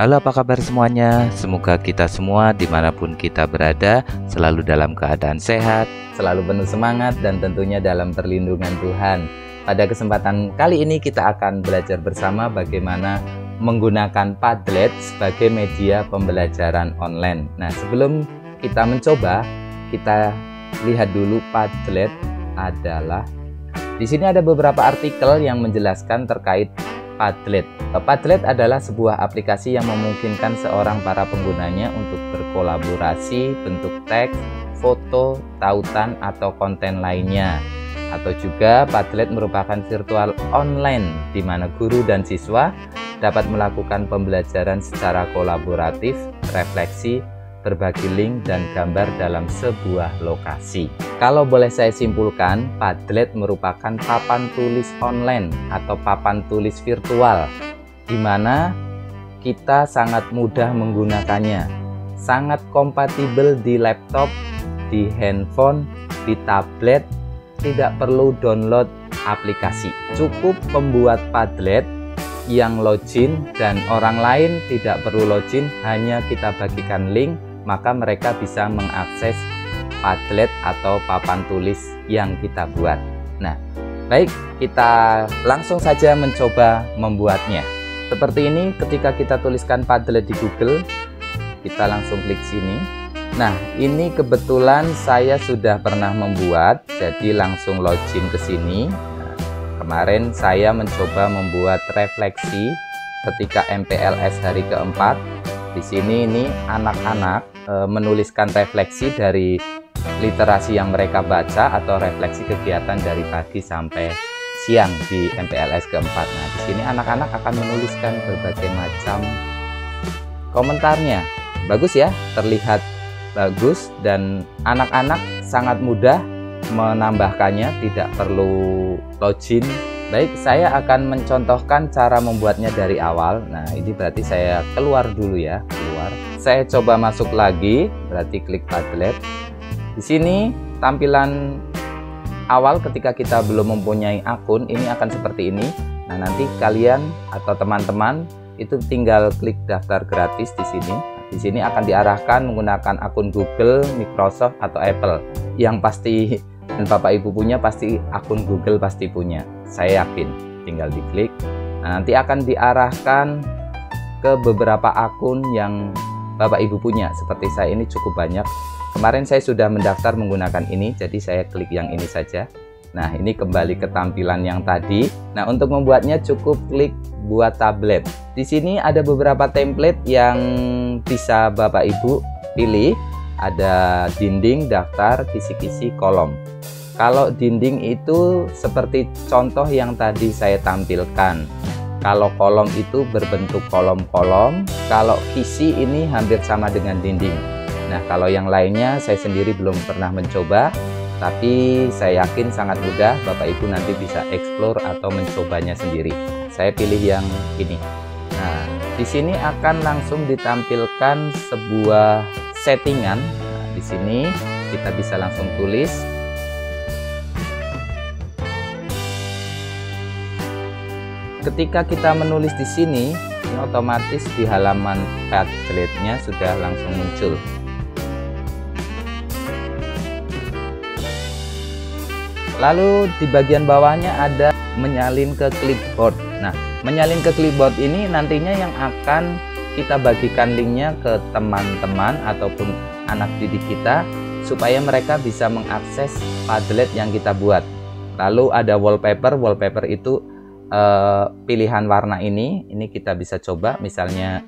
Halo, apa kabar semuanya? Semoga kita semua dimanapun kita berada selalu dalam keadaan sehat, selalu penuh semangat, dan tentunya dalam perlindungan Tuhan. Pada kesempatan kali ini kita akan belajar bersama bagaimana menggunakan Padlet sebagai media pembelajaran online. Nah, sebelum kita mencoba, kita lihat dulu Padlet adalah. Di sini ada beberapa artikel yang menjelaskan terkait Padlet. Padlet adalah sebuah aplikasi yang memungkinkan seorang para penggunanya untuk berkolaborasi, bentuk teks, foto, tautan, atau konten lainnya. Atau juga Padlet merupakan virtual online di mana guru dan siswa dapat melakukan pembelajaran secara kolaboratif, refleksi, berbagi link dan gambar dalam sebuah lokasi. Kalau boleh saya simpulkan, Padlet merupakan papan tulis online atau papan tulis virtual di mana kita sangat mudah menggunakannya, sangat kompatibel di laptop, di handphone, di tablet, tidak perlu download aplikasi. Cukup pembuat Padlet yang login dan orang lain tidak perlu login, hanya kita bagikan link, maka mereka bisa mengakses Padlet atau papan tulis yang kita buat. Nah, baik, kita langsung saja mencoba membuatnya. Seperti ini, ketika kita tuliskan Padlet di Google, kita langsung klik sini. Nah, ini kebetulan saya sudah pernah membuat, jadi langsung login ke sini. Nah, kemarin saya mencoba membuat refleksi ketika MPLS hari keempat. Di sini ini anak-anak menuliskan refleksi dari literasi yang mereka baca atau refleksi kegiatan dari pagi sampai siang di MPLS keempat. Nah, di sini anak-anak akan menuliskan berbagai macam komentarnya. Bagus ya, terlihat bagus dan anak-anak sangat mudah menambahkannya, tidak perlu login. Baik, saya akan mencontohkan cara membuatnya dari awal. Nah, ini berarti saya keluar dulu ya, keluar. Saya coba masuk lagi, berarti klik Padlet. Di sini tampilan awal ketika kita belum mempunyai akun ini akan seperti ini. Nah, nanti kalian atau teman-teman itu tinggal klik daftar gratis di sini. Di sini akan diarahkan menggunakan akun Google, Microsoft atau Apple. Yang pasti dan Bapak Ibu punya pasti akun Google pasti punya. Saya yakin, tinggal diklik. Nah, nanti akan diarahkan ke beberapa akun yang Bapak Ibu punya. Seperti saya ini cukup banyak. Kemarin saya sudah mendaftar menggunakan ini, jadi saya klik yang ini saja. Nah, ini kembali ke tampilan yang tadi. Nah, untuk membuatnya cukup klik buat tablet. Di sini ada beberapa template yang bisa Bapak Ibu pilih. Ada dinding, daftar, kisi-kisi, kolom. Kalau dinding itu seperti contoh yang tadi saya tampilkan. Kalau kolom itu berbentuk kolom-kolom. Kalau kisi ini hampir sama dengan dinding. Nah, kalau yang lainnya saya sendiri belum pernah mencoba, tapi saya yakin sangat mudah. Bapak Ibu nanti bisa explore atau mencobanya sendiri. Saya pilih yang ini. Nah, di sini akan langsung ditampilkan sebuah settingan. Nah, di sini kita bisa langsung tulis. Ketika kita menulis di sini, ini otomatis di halaman Padletnya sudah langsung muncul. Lalu di bagian bawahnya ada menyalin ke clipboard. Nah, menyalin ke clipboard ini nantinya yang akan kita bagikan linknya ke teman-teman ataupun anak didik kita supaya mereka bisa mengakses Padlet yang kita buat. Lalu ada wallpaper. Wallpaper itu pilihan warna ini kita bisa coba. Misalnya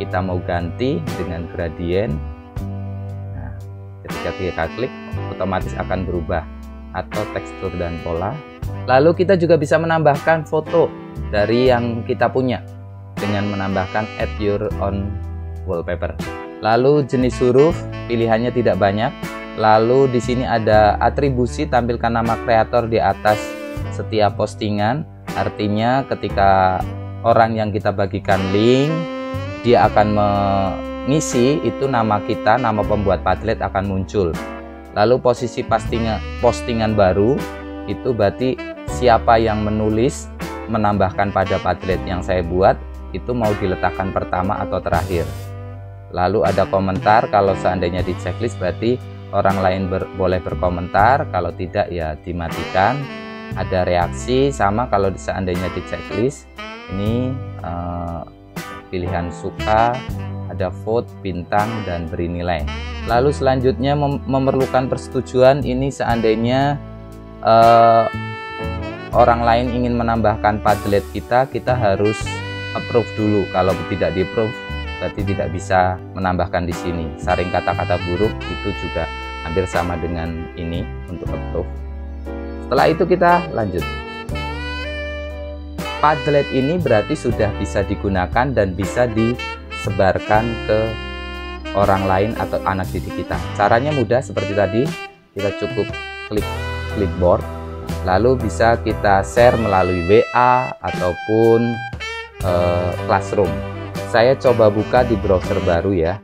kita mau ganti dengan gradient. Nah, ketika kita klik otomatis akan berubah, atau tekstur dan pola. Lalu kita juga bisa menambahkan foto dari yang kita punya dengan menambahkan add your own wallpaper. Lalu jenis huruf pilihannya tidak banyak. Lalu di sini ada atribusi, tampilkan nama kreator di atas setiap postingan. Artinya ketika orang yang kita bagikan link, dia akan mengisi itu nama kita, nama pembuat Padlet akan muncul. Lalu posisi postingan baru itu berarti siapa yang menulis menambahkan pada Padlet yang saya buat, itu mau diletakkan pertama atau terakhir. Lalu ada komentar, kalau seandainya di checklist berarti orang lain boleh berkomentar, kalau tidak ya dimatikan. Ada reaksi, sama kalau seandainya di checklist ini pilihan suka, ada vote, bintang, dan beri nilai. Lalu selanjutnya memerlukan persetujuan. Ini seandainya orang lain ingin menambahkan Padlet kita harus approve dulu. Kalau tidak di approve berarti tidak bisa menambahkan di sini. Saring kata-kata buruk itu juga hampir sama dengan ini untuk approve. Setelah itu kita lanjut. Padlet ini berarti sudah bisa digunakan dan bisa disebarkan ke orang lain atau anak didik kita. Caranya mudah seperti tadi, kita cukup klik clipboard, lalu bisa kita share melalui WA ataupun Classroom. Saya coba buka di browser baru ya.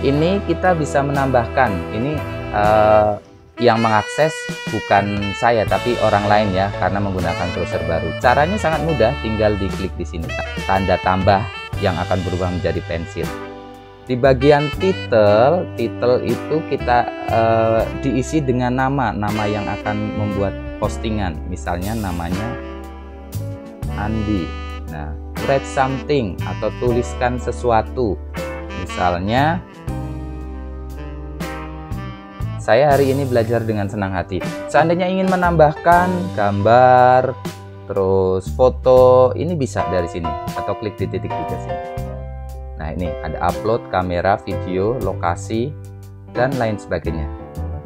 Ini kita bisa menambahkan, ini yang mengakses bukan saya tapi orang lain ya, karena menggunakan browser baru. Caranya sangat mudah, tinggal diklik di sini tanda tambah yang akan berubah menjadi pensil. Di bagian title itu kita diisi dengan nama yang akan membuat postingan. Misalnya namanya Andi. Nah, write something atau tuliskan sesuatu. Misalnya, saya hari ini belajar dengan senang hati. Seandainya ingin menambahkan gambar, terus foto, ini bisa dari sini atau klik di titik 3 sini. Nah, ini ada upload kamera, video, lokasi, dan lain sebagainya.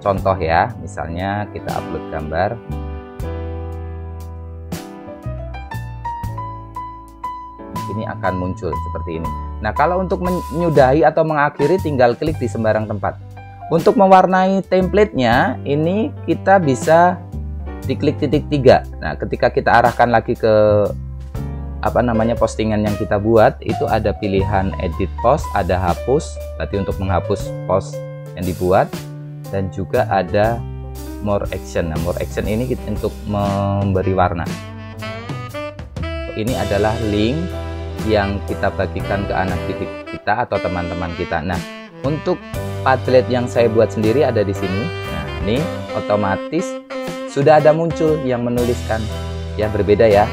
Contoh ya, misalnya kita upload gambar. Ini akan muncul seperti ini. Nah, kalau untuk menyudahi atau mengakhiri tinggal klik di sembarang tempat. Untuk mewarnai template-nya, ini kita bisa diklik titik 3. Nah, ketika kita arahkan lagi ke postingan yang kita buat, itu ada pilihan edit post, ada hapus, berarti untuk menghapus post yang dibuat, dan juga ada more action. Nah, more action ini untuk memberi warna. Ini adalah link yang kita bagikan ke anak didik kita atau teman-teman kita. Nah, untuk Padlet yang saya buat sendiri ada di sini. Nah, ini otomatis sudah ada muncul yang menuliskan. Ya, berbeda ya.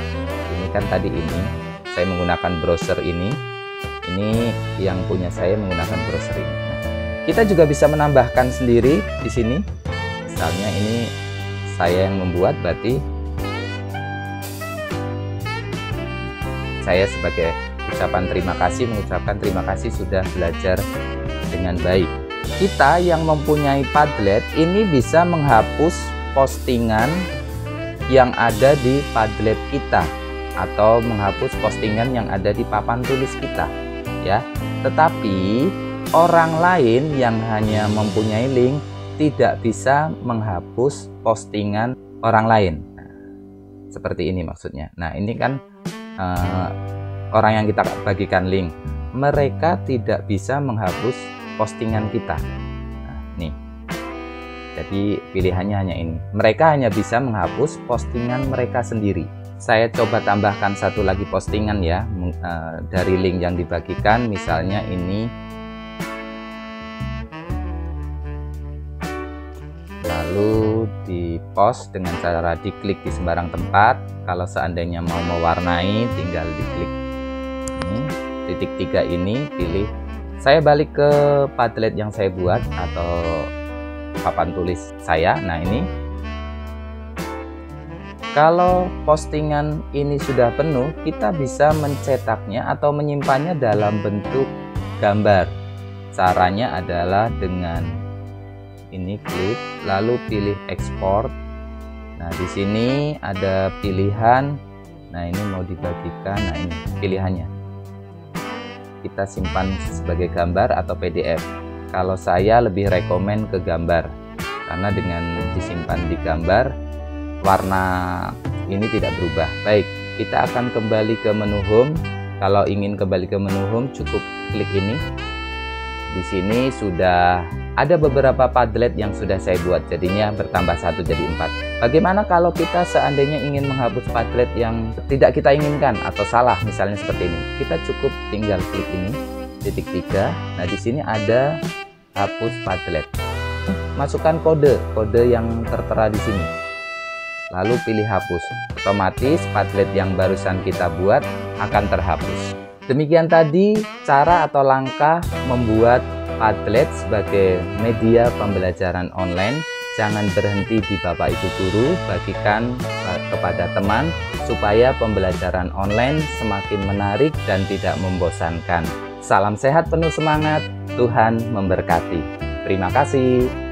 Ini kan tadi ini saya menggunakan browser ini yang punya saya menggunakan browser ini. Nah, kita juga bisa menambahkan sendiri di sini. Misalnya ini saya yang membuat, berarti saya sebagai ucapan terima kasih mengucapkan terima kasih sudah belajar dengan baik. Kita yang mempunyai Padlet ini bisa menghapus postingan yang ada di Padlet kita atau menghapus postingan yang ada di papan tulis kita ya. Tetapi orang lain yang hanya mempunyai link tidak bisa menghapus postingan orang lain. Nah, seperti ini maksudnya. Nah, ini kan orang yang kita bagikan link, mereka tidak bisa menghapus postingan kita. Nah, nih. Jadi pilihannya hanya ini. Mereka hanya bisa menghapus postingan mereka sendiri. Saya coba tambahkan satu lagi postingan ya, dari link yang dibagikan. Misalnya ini, lalu di post dengan cara diklik di sembarang tempat. Kalau seandainya mau mewarnai, tinggal diklik ini titik 3 ini, pilih. Saya balik ke Padlet yang saya buat atau papan tulis saya. Nah, ini kalau postingan ini sudah penuh, kita bisa mencetaknya atau menyimpannya dalam bentuk gambar. Caranya adalah dengan ini, klik lalu pilih ekspor. Nah, di sini ada pilihan. Nah, ini mau dibagikan. Nah, ini pilihannya. Kita simpan sebagai gambar atau PDF. Kalau saya lebih rekomen ke gambar, karena dengan disimpan di gambar, warna ini tidak berubah. Baik, kita akan kembali ke menu home. Kalau ingin kembali ke menu home, cukup klik ini. Di sini sudah Ada beberapa Padlet yang sudah saya buat, jadinya bertambah 1 jadi 4. Bagaimana kalau kita seandainya ingin menghapus Padlet yang tidak kita inginkan atau salah, misalnya seperti ini. Kita cukup tinggal klik ini, titik 3. Nah, di sini ada hapus Padlet. Masukkan kode yang tertera di sini. Lalu pilih hapus. Otomatis Padlet yang barusan kita buat akan terhapus. Demikian tadi cara atau langkah membuat Padlet sebagai media pembelajaran online. Jangan berhenti di Bapak Ibu guru, bagikan kepada teman supaya pembelajaran online semakin menarik dan tidak membosankan. Salam sehat penuh semangat, Tuhan memberkati. Terima kasih.